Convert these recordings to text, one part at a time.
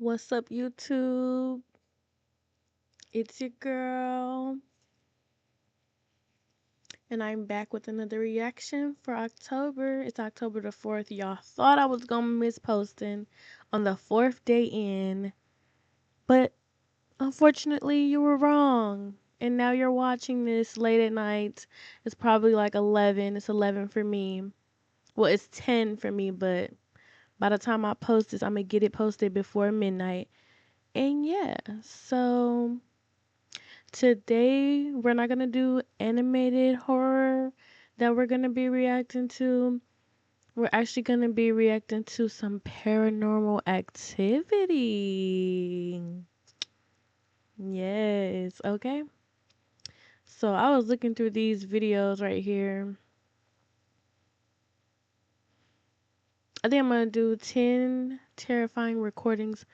What's up, YouTube? It's your girl, and I'm back with another reaction for October. It's October the 4th. Y'all thought I was gonna miss posting on the 4th day in, but unfortunately, you were wrong. And now you're watching this late at night. It's probably like 11. It's 11 for me. Well, it's 10 for me, but by the time I post this, I'm gonna get it posted before midnight. And yeah, so today we're not gonna do animated horror that we're gonna be reacting to. We're actually gonna be reacting to some paranormal activity. Yes, okay. So I was looking through these videos right here. I think I'm gonna do 10 terrifying recordings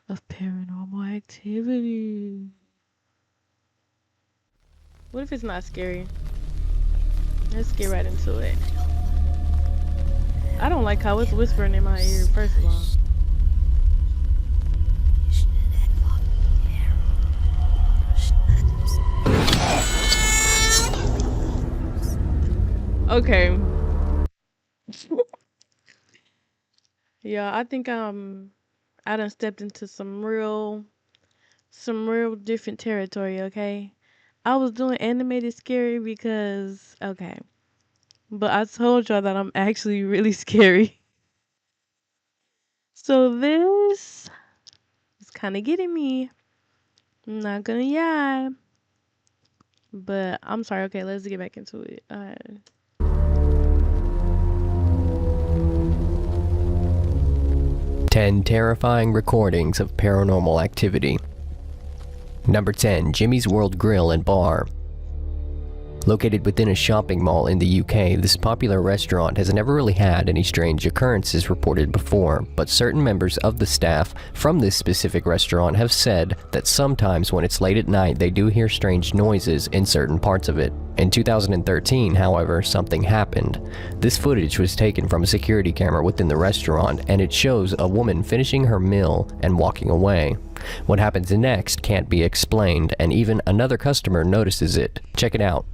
of paranormal activity. What if it's not scary? Let's get right into it. I don't like how it's whispering in my ear, first of all. Okay. Yeah, I think I done stepped into some real different territory, okay? I was doing animated scary because okay. But I told y'all that I'm actually really scary. So this is kind of getting me. I'm not gonna lie. But I'm sorry. Okay, let's get back into it. 10 terrifying recordings of paranormal activity. Number 10. Jimmy's World Grill and Bar. Located within a shopping mall in the UK, this popular restaurant has never really had any strange occurrences reported before, but certain members of the staff from this specific restaurant have said that sometimes when it's late at night they do hear strange noises in certain parts of it. In 2013, however, something happened. This footage was taken from a security camera within the restaurant, and it shows a woman finishing her meal and walking away. What happens next can't be explained, and even another customer notices it. Check it out.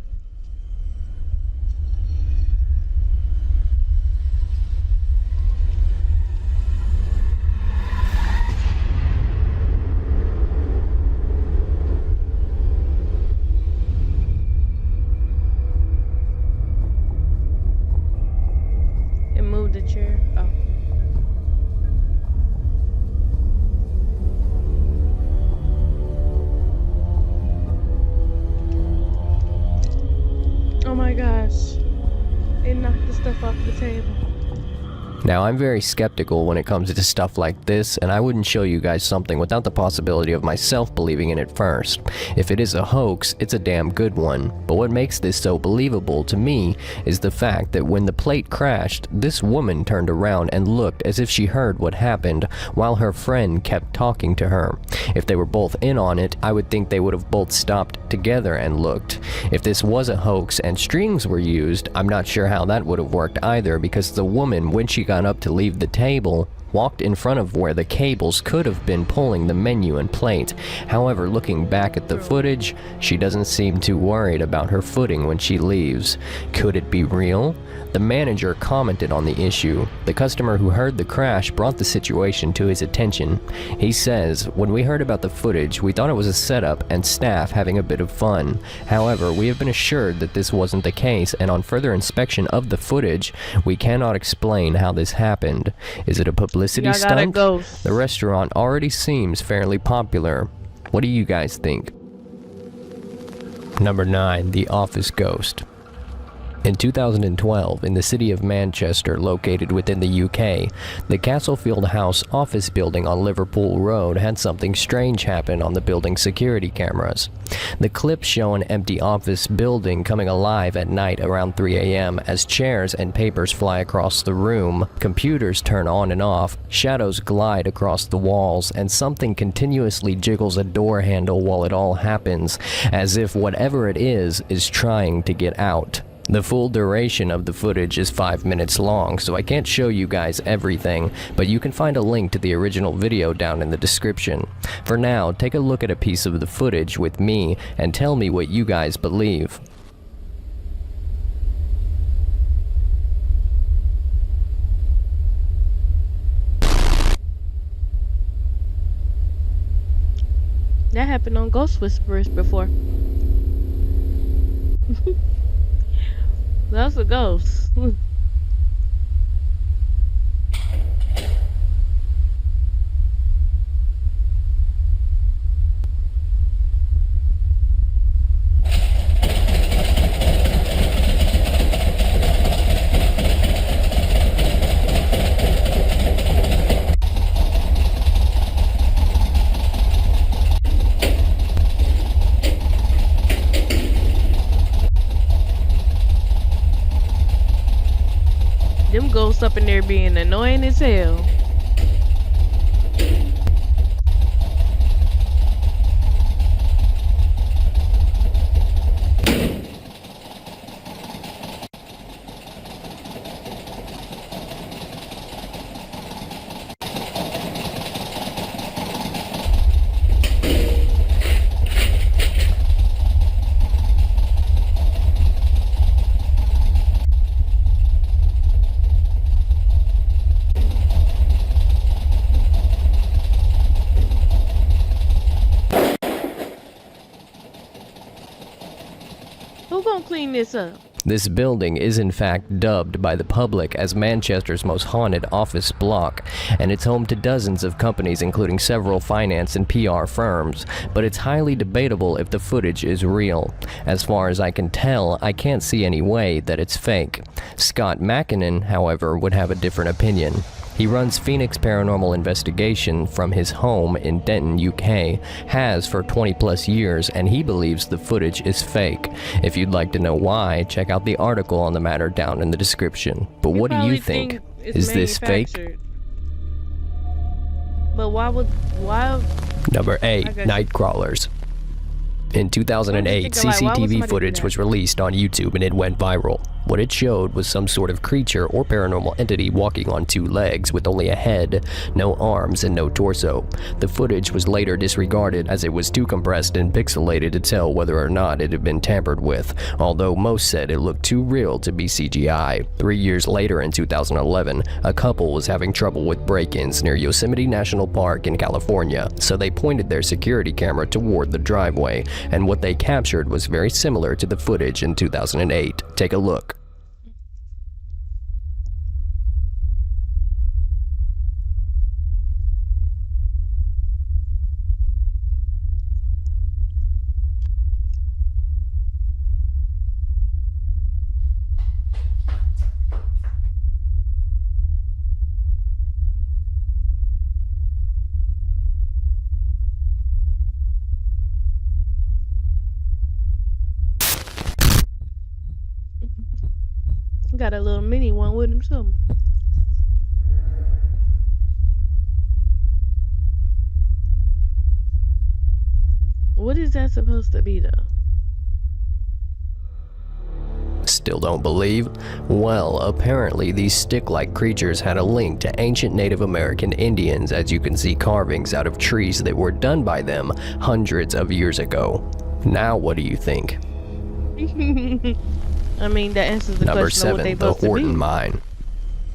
Move the chair. Oh. Oh my gosh. It knocked the stuff off the table. Now, I'm very skeptical when it comes to stuff like this, and I wouldn't show you guys something without the possibility of myself believing in it first. If it is a hoax, it's a damn good one. But what makes this so believable to me is the fact that when the plate crashed, this woman turned around and looked as if she heard what happened, while her friend kept talking to her. If they were both in on it, I would think they would have both stopped together and looked. If this was a hoax and strings were used, I'm not sure how that would have worked either, because the woman, when she got up to leave the table, walked in front of where the cables could have been pulling the menu and plate. However, looking back at the footage, she doesn't seem too worried about her footing when she leaves. Could it be real? The manager commented on the issue. The customer who heard the crash brought the situation to his attention. He says, "When we heard about the footage, we thought it was a setup and staff having a bit of fun. However, we have been assured that this wasn't the case, and on further inspection of the footage, we cannot explain how this happened. Is it a publicity stunt? The restaurant already seems fairly popular. What do you guys think?" Number 9. The Office Ghost. In 2012, in the city of Manchester, located within the UK, the Castlefield House office building on Liverpool Road had something strange happen on the building's security cameras. The clips show an empty office building coming alive at night around 3 a.m. as chairs and papers fly across the room, computers turn on and off, shadows glide across the walls, and something continuously jiggles a door handle while it all happens, as if whatever it is trying to get out. The full duration of the footage is 5 minutes long, so I can't show you guys everything, but you can find a link to the original video down in the description. For now, take a look at a piece of the footage with me and tell me what you guys believe. That happened on Ghost Whisperers before. That's a ghost. Them ghosts up in there being annoying as hell. Who gonna clean this up? This building is in fact dubbed by the public as Manchester's most haunted office block, and it's home to dozens of companies including several finance and PR firms, but it's highly debatable if the footage is real. As far as I can tell, I can't see any way that it's fake. Scott Mackinnon, however, would have a different opinion. He runs Phoenix Paranormal Investigation from his home in Denton, UK, has for 20 plus years, and he believes the footage is fake. If you'd like to know why, check out the article on the matter down in the description. But what do you think? Is this fake? But why? Number 8, Night Crawlers. In 2008, CCTV footage was released on YouTube and it went viral. What it showed was some sort of creature or paranormal entity walking on 2 legs with only a head, no arms, and no torso. The footage was later disregarded as it was too compressed and pixelated to tell whether or not it had been tampered with, although most said it looked too real to be CGI. 3 years later in 2011, a couple was having trouble with break-ins near Yosemite National Park in California, so they pointed their security camera toward the driveway, and what they captured was very similar to the footage in 2008. Take a look. Got a little mini one with him too. What is that supposed to be though? Still don't believe? Well, apparently these stick-like creatures had a link to ancient Native American Indians, as you can see carvings out of trees that were done by them hundreds of years ago. Now what do you think? I mean, that answers the Number question of what 7, they the supposed to be. Horton Mine.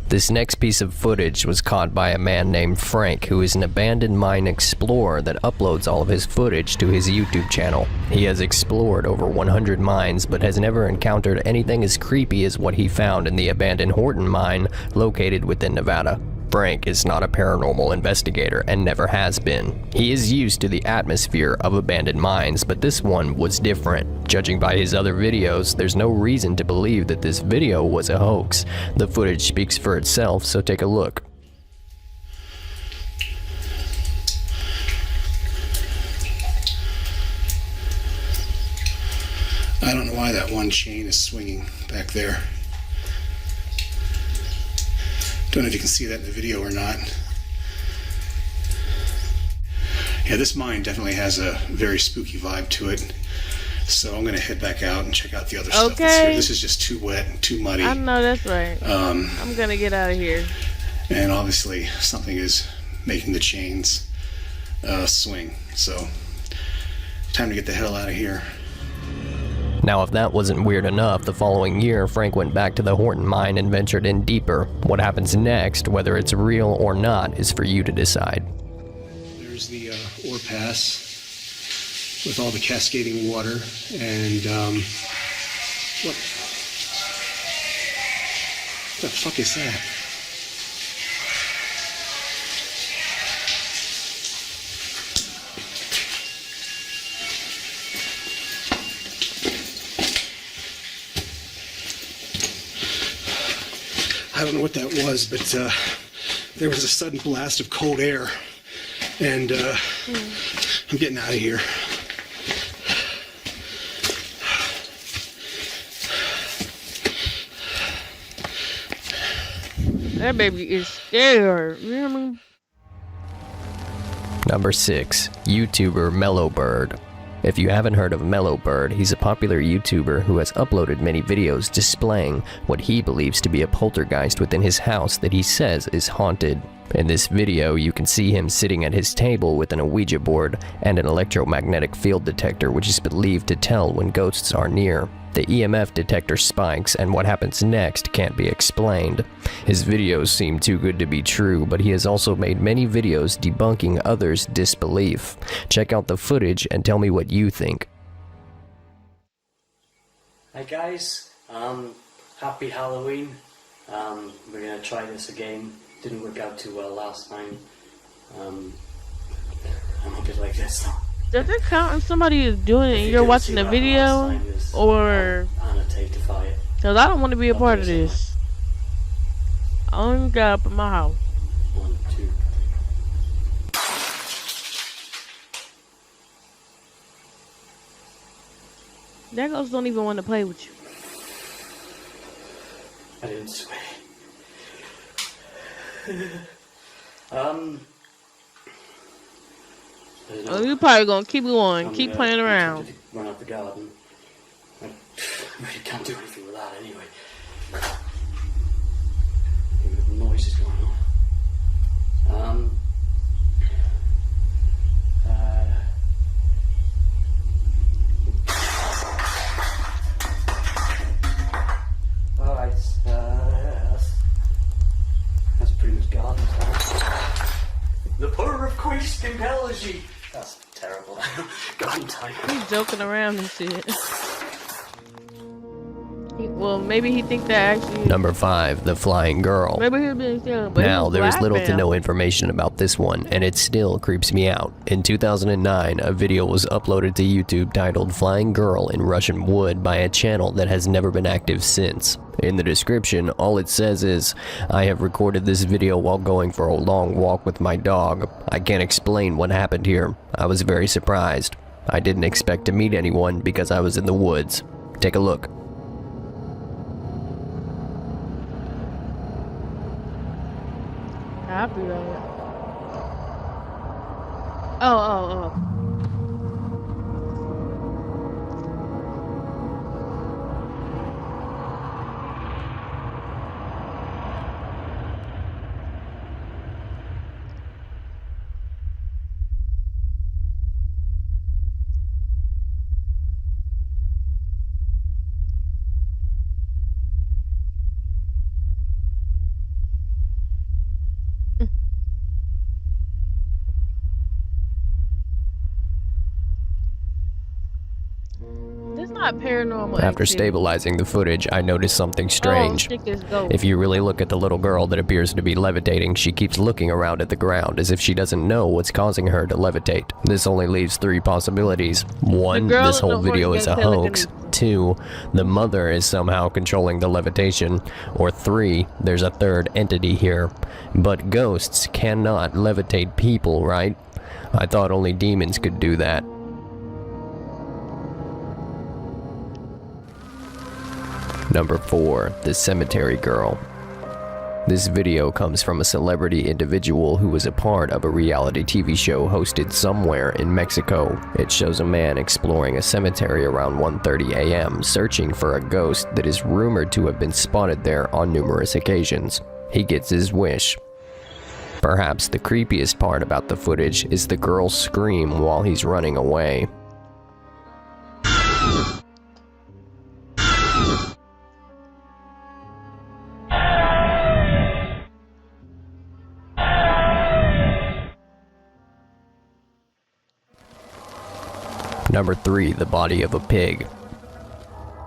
This next piece of footage was caught by a man named Frank, who is an abandoned mine explorer that uploads all of his footage to his YouTube channel. He has explored over 100 mines, but has never encountered anything as creepy as what he found in the abandoned Horton Mine located within Nevada. Frank is not a paranormal investigator and never has been. He is used to the atmosphere of abandoned mines, but this one was different. Judging by his other videos, there's no reason to believe that this video was a hoax. The footage speaks for itself, so take a look. I don't know why that one chain is swinging back there. Don't know if you can see that in the video or not. Yeah, this mine definitely has a very spooky vibe to it. So I'm gonna head back out and check out the other stuff that's here. This is just too wet and too muddy. I know that's right. I'm gonna get out of here. And obviously something is making the chains swing. So time to get the hell out of here. Now, if that wasn't weird enough, the following year, Frank went back to the Horton mine and ventured in deeper. What happens next, whether it's real or not, is for you to decide. There's the ore pass with all the cascading water, and what the fuck is that? I don't know what that was, but there was a sudden blast of cold air, and I'm getting out of here. That baby is scared. You know what I mean? Number 6. YouTuber Mellowbird. If you haven't heard of Mellowbird, he's a popular YouTuber who has uploaded many videos displaying what he believes to be a poltergeist within his house that he says is haunted. In this video, you can see him sitting at his table with an Ouija board and an electromagnetic field detector, which is believed to tell when ghosts are near. The EMF detector spikes, and what happens next can't be explained. His videos seem too good to be true, but he has also made many videos debunking others' disbelief. Check out the footage and tell me what you think. Hi guys, happy Halloween. We're gonna try this again. Didn't work out too well last time. I'm a bit like this now. Does it count if somebody is doing it and you're watching the video? Or... Annotate to fire. Because I don't want to be a part of this. I only got up in my house. 1, 2. That ghost don't even want to play with you. I didn't swear. Oh, you probably gonna keep going, keep playing around. Run out the garden. I really can't do anything with that anyway. The noise is going on. Alright, that's pretty much garden time. The power of Christ compels ye. That's terrible. Garden time. He's joking around and shit. Well, maybe he think that actually... Number 5. The Flying Girl. Maybe he's being serious, but Now, there is little to laughing. no information about this one, and it still creeps me out. In 2009, a video was uploaded to YouTube titled Flying Girl in Russian Wood by a channel that has never been active since. In the description, all it says is, I have recorded this video while going for a long walk with my dog. I can't explain what happened here. I was very surprised. I didn't expect to meet anyone because I was in the woods. Take a look. I'll be right. Oh. This not paranormal. After activity. stabilizing the footage, I noticed something strange. Oh, shit, this ghost. If you really look at the little girl that appears to be levitating, she keeps looking around at the ground as if she doesn't know what's causing her to levitate. This only leaves 3 possibilities. 1, The girl this whole don't video wanna is a get hoax. telekinesis. 2, the mother is somehow controlling the levitation. Or 3, there's a third entity here. But ghosts cannot levitate people, right? I thought only demons could do that. Number 4, the Cemetery Girl. This video comes from a celebrity individual who was a part of a reality TV show hosted somewhere in Mexico. It shows a man exploring a cemetery around 1:30 a.m. searching for a ghost that is rumored to have been spotted there on numerous occasions. He gets his wish. Perhaps the creepiest part about the footage is the girl's scream while he's running away. Number 3. The body of a pig.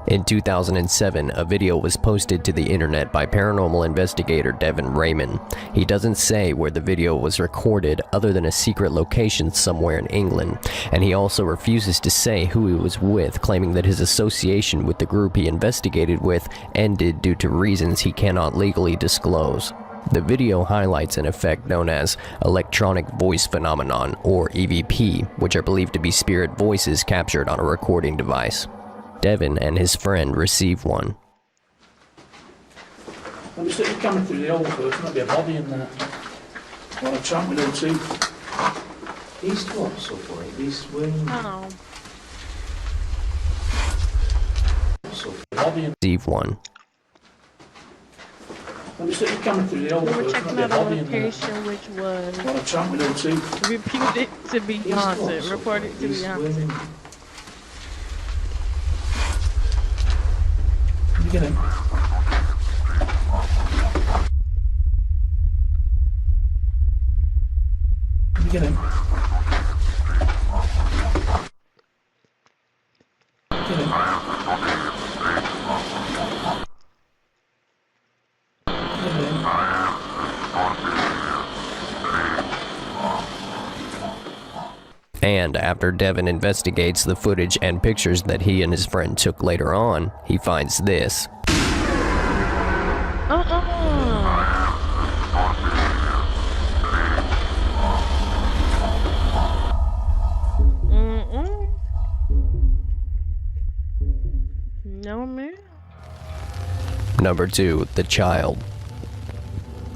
In 2007, a video was posted to the internet by paranormal investigator Devin Raymond. He doesn't say where the video was recorded other than a secret location somewhere in England, and he also refuses to say who he was with, claiming that his association with the group he investigated with ended due to reasons he cannot legally disclose. The video highlights an effect known as electronic voice phenomenon, or EVP, which are believed to be spirit voices captured on a recording device. Devin and his friend receive one. I'm just coming through the old first, might be a body in there. What a chunk with no teeth. East what, subway? East wing? Oh. Body in. Receive one. I'm just coming through the old We were first, checking might be a out a body in there. location which was What a chunk with no teeth. reputed to be East what, haunted, subway? reported to be East haunted. wing? You get him. You get him. Get him. Get him. And after Devin investigates the footage and pictures that he and his friend took later on, he finds this. No, man. Number 2. The child.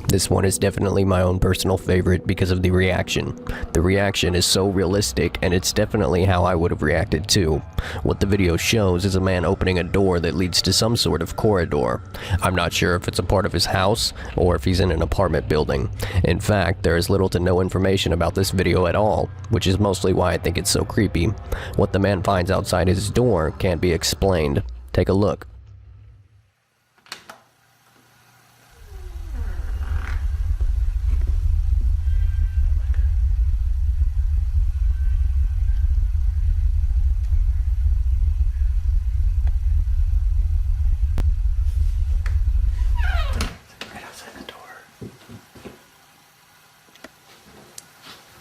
This one is definitely my own personal favorite because of the reaction. The reaction is so realistic, and it's definitely how I would have reacted too. What the video shows is a man opening a door that leads to some sort of corridor. I'm not sure if it's a part of his house or if he's in an apartment building. In fact, there is little to no information about this video at all, which is mostly why I think it's so creepy. What the man finds outside his door can't be explained. Take a look.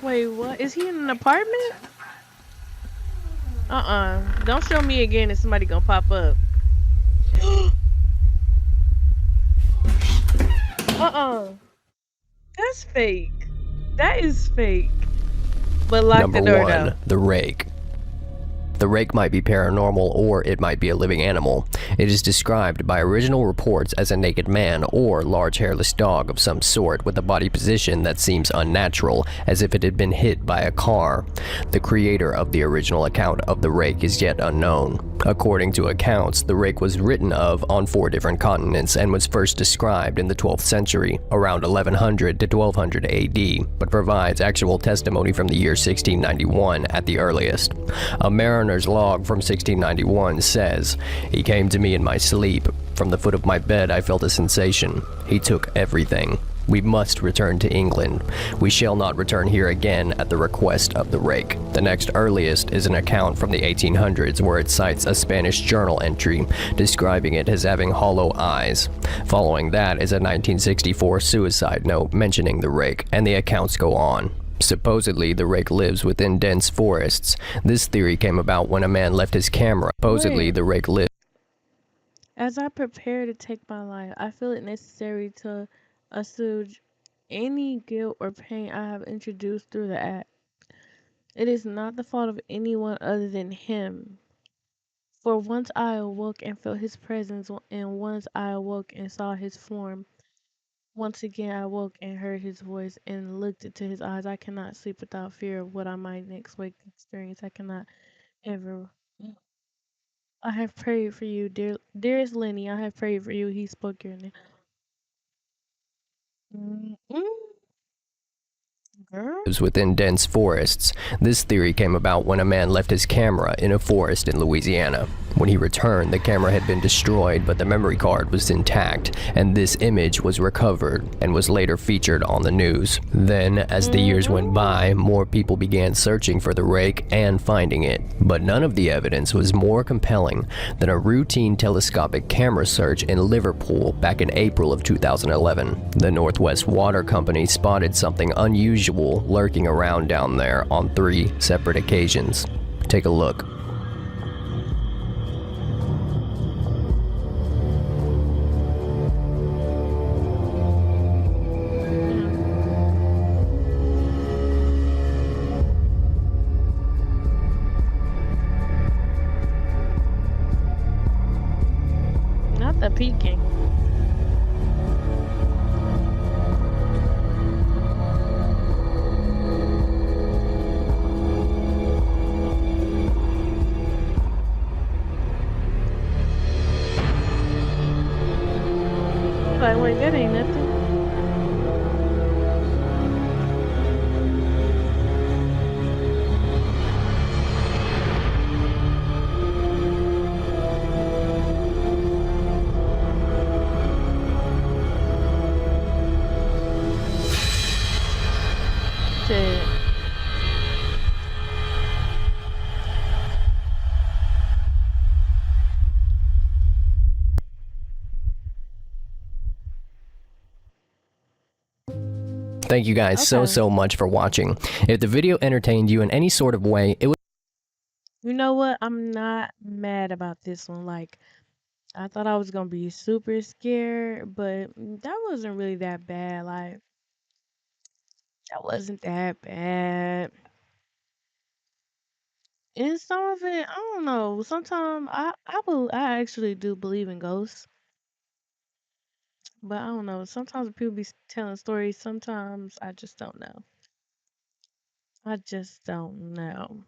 Wait, what? Is he in an apartment? Don't show me again and somebody gonna pop up. That's fake. That is fake. But lock Number the door 1. down. The rake. The rake might be paranormal or it might be a living animal. It is described by original reports as a naked man or large hairless dog of some sort with a body position that seems unnatural, as if it had been hit by a car. The creator of the original account of the rake is yet unknown. According to accounts, the rake was written of on 4 different continents and was first described in the 12th century, around 1100 to 1200 AD, but provides actual testimony from the year 1691 at the earliest. A mariner's log from 1691 says, "He came to me in my sleep. From the foot of my bed I felt a sensation. He took everything. We must return to England. We shall not return here again at the request of the rake." The next earliest is an account from the 1800s where it cites a Spanish journal entry describing it as having hollow eyes. Following that is a 1964 suicide note mentioning the rake, and the accounts go on. Supposedly, the rake lives within dense forests. This theory came about when a man left his camera. Supposedly, the rake lives. As I prepare to take my life, I feel it necessary to assuage any guilt or pain I have introduced through the act. It is not the fault of anyone other than him. For once I awoke and felt his presence, and once I awoke and saw his form, Once again, I woke and heard his voice and looked into his eyes. I cannot sleep without fear of what I might next wake experience. I cannot ever. I have prayed for you, dearest Lenny. I have prayed for you. He spoke your name. Girl. Within dense forests. This theory came about when a man left his camera in a forest in Louisiana. When he returned, the camera had been destroyed, but the memory card was intact, and this image was recovered and was later featured on the news. Then, as the years went by, more people began searching for the rake and finding it, but none of the evidence was more compelling than a routine telescopic camera search in Liverpool back in April of 2011. The Northwest Water Company spotted something unusual lurking around down there on 3 separate occasions. Take a look. Not the peeking. Like, wait, that ain't nothing. Shit. Thank you guys Okay. so much for watching. If the video entertained you in any sort of way, it would You know what? I'm not mad about this one. Like, I thought I was gonna be super scared, but that wasn't really that bad. Like, that wasn't that bad. And some of it, I don't know. Sometimes I actually do believe in ghosts, but I don't know. Sometimes people be telling stories. Sometimes I just don't know. I just don't know.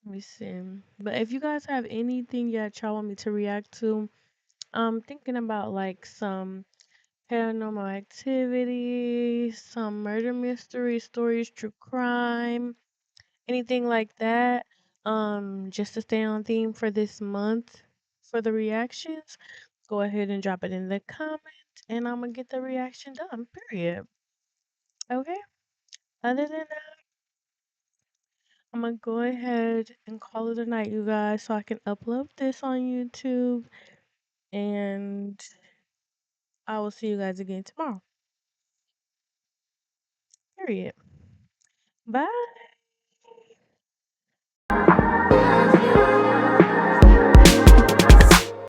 Let me see. But if you guys have anything that y'all want me to react to, I'm thinking about like some paranormal activity, some murder mystery stories, true crime, anything like that. Just to stay on theme for this month for the reactions, go ahead and drop it in the comment and I'm gonna get the reaction done. Period. Okay. Other than that, I'm gonna go ahead and call it a night, you guys, so I can upload this on YouTube and I will see you guys again tomorrow. Period. Bye.